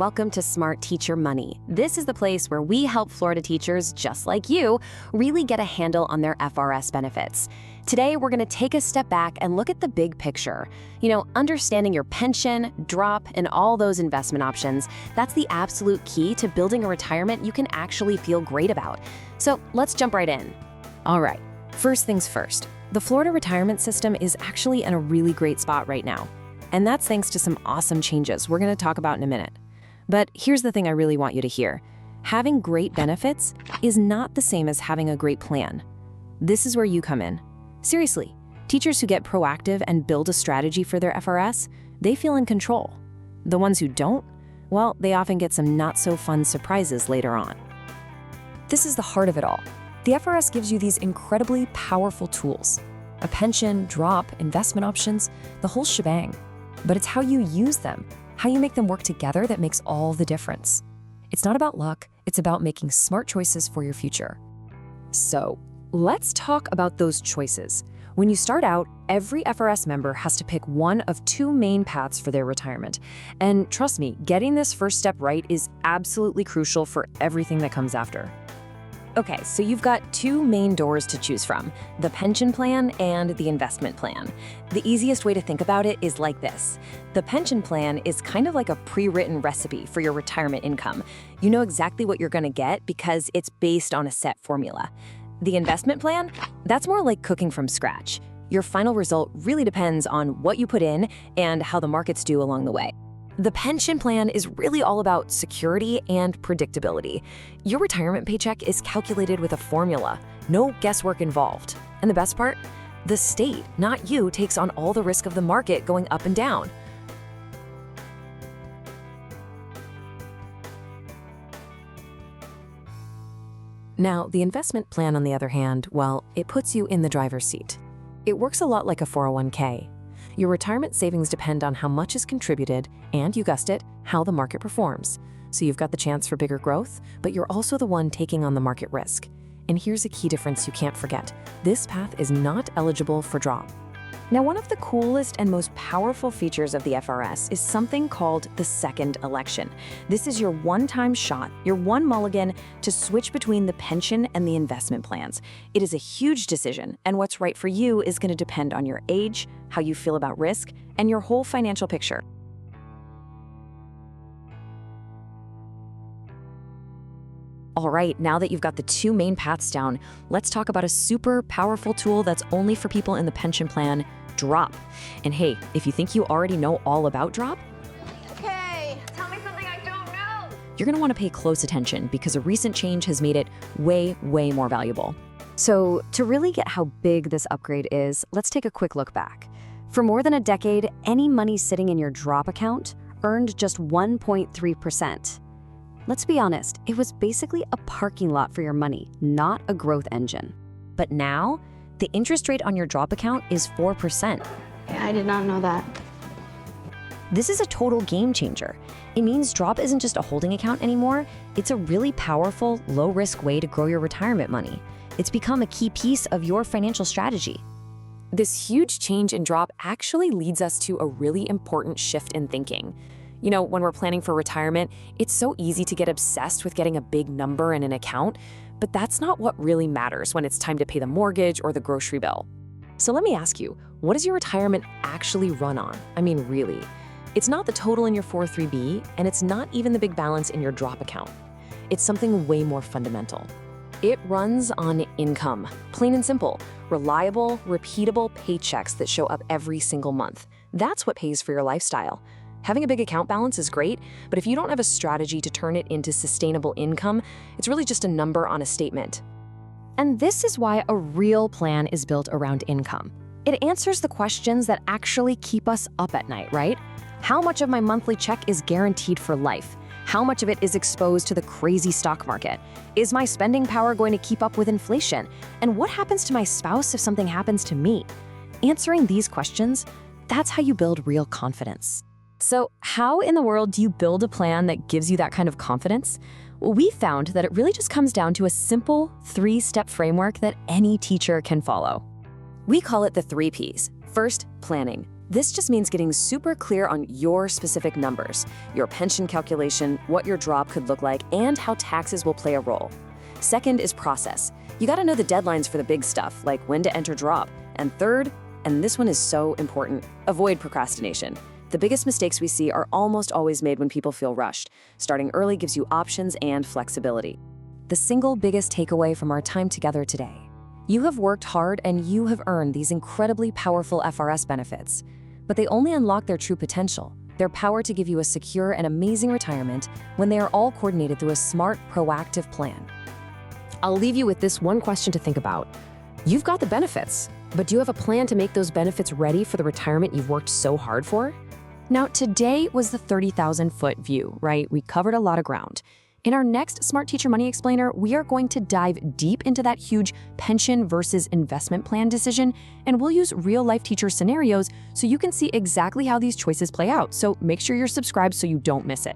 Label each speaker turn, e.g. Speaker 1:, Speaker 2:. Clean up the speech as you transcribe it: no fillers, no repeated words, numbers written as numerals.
Speaker 1: welcome to Smart Teacher Money. This is the place where we help Florida teachers just like you really get a handle on their FRS benefits. Today, we're going to take a step back and look at the big picture. Understanding your pension, drop, and all those investment options, that's the absolute key to building a retirement you can actually feel great about. So let's jump right in. All right, first things first. The Florida retirement system is actually in a really great spot right now. And that's thanks to some awesome changes we're going to talk about in a minute. But here's the thing I really want you to hear. Having great benefits is not the same as having a great plan. This is where you come in. Seriously, teachers who get proactive and build a strategy for their FRS, they feel in control. The ones who don't, well, they often get some not-so-fun surprises later on.
Speaker 2: This is the heart of it all. The FRS gives you these incredibly powerful tools. A pension, drop, investment options, the whole shebang. But it's how you use them, how you make them work together that makes all the difference. It's not about luck, it's about making smart choices for your future. So, let's talk about those choices. When you start out, every FRS member has to pick one of two main paths for their retirement. And trust me, getting this first step right is absolutely crucial for everything that comes after. Okay, so you've got two main doors to choose from, the pension plan and the investment plan. The easiest way to think about it is like this. The pension plan is kind of like a pre-written recipe for your retirement income. You know exactly what you're going to get because it's based on a set formula. The investment plan, that's more like cooking from scratch. Your final result really depends on what you put in and how the markets do along the way. The pension plan is really all about security and predictability. Your retirement paycheck is calculated with a formula, no guesswork involved. And the best part? The state, not you, takes on all the risk of the market going up and down. Now, the investment plan, on the other hand, well, it puts you in the driver's seat. It works a lot like a 401k. Your retirement savings depend on how much is contributed and, you guessed it, how the market performs. So you've got the chance for bigger growth, but you're also the one taking on the market risk. And here's a key difference you can't forget. This path is not eligible for drop. Now, one of the coolest and most powerful features of the FRS is something called the second election. This is your one-time shot, your one mulligan to switch between the pension and the investment plans. It is a huge decision, and what's right for you is going to depend on your age, how you feel about risk, and your whole financial picture. All right, now that you've got the two main paths down, let's talk about a super powerful tool that's only for people in the pension plan, drop. And hey, if you think you already know all about drop,
Speaker 3: okay, tell me something I don't know.
Speaker 2: You're gonna wanna pay close attention because a recent change has made it way, way more valuable.
Speaker 1: So, to really get how big this upgrade is, let's take a quick look back. For more than a decade, any money sitting in your drop account earned just 1.3%. Let's be honest, it was basically a parking lot for your money, not a growth engine. But now, the interest rate on your drop account is 4%.
Speaker 3: Yeah, I did not know that.
Speaker 1: This is a total game changer. It means drop isn't just a holding account anymore, it's a really powerful, low-risk way to grow your retirement money. It's become a key piece of your financial strategy.
Speaker 2: This huge change in drop actually leads us to a really important shift in thinking. When we're planning for retirement, it's so easy to get obsessed with getting a big number in an account, but that's not what really matters when it's time to pay the mortgage or the grocery bill. So let me ask you, what does your retirement actually run on? I mean, really. It's not the total in your 403b, and it's not even the big balance in your drop account. It's something way more fundamental. It runs on income, plain and simple, reliable, repeatable paychecks that show up every single month. That's what pays for your lifestyle. Having a big account balance is great, but if you don't have a strategy to turn it into sustainable income, it's really just a number on a statement.
Speaker 1: And this is why a real plan is built around income. It answers the questions that actually keep us up at night, right? How much of my monthly check is guaranteed for life? How much of it is exposed to the crazy stock market? Is my spending power going to keep up with inflation? And what happens to my spouse if something happens to me? Answering these questions, that's how you build real confidence. So how in the world do you build a plan that gives you that kind of confidence? Well, we found that it really just comes down to a simple 3-step framework that any teacher can follow. We call it the 3 Ps. First, planning. This just means getting super clear on your specific numbers, your pension calculation, what your drop could look like, and how taxes will play a role. Second is process. You gotta know the deadlines for the big stuff, like when to enter drop. And third, and this one is so important, avoid procrastination. The biggest mistakes we see are almost always made when people feel rushed. Starting early gives you options and flexibility.
Speaker 2: The single biggest takeaway from our time together today: you have worked hard and you have earned these incredibly powerful FRS benefits. But they only unlock their true potential, their power to give you a secure and amazing retirement, when they are all coordinated through a smart, proactive plan.
Speaker 4: I'll leave you with this one question to think about. You've got the benefits, but do you have a plan to make those benefits ready for the retirement you've worked so hard for? Now, today was the 30,000-foot view, right? We covered a lot of ground. In our next Smart Teacher Money Explainer, we are going to dive deep into that huge pension versus investment plan decision, and we'll use real-life teacher scenarios so you can see exactly how these choices play out. So make sure you're subscribed so you don't miss it.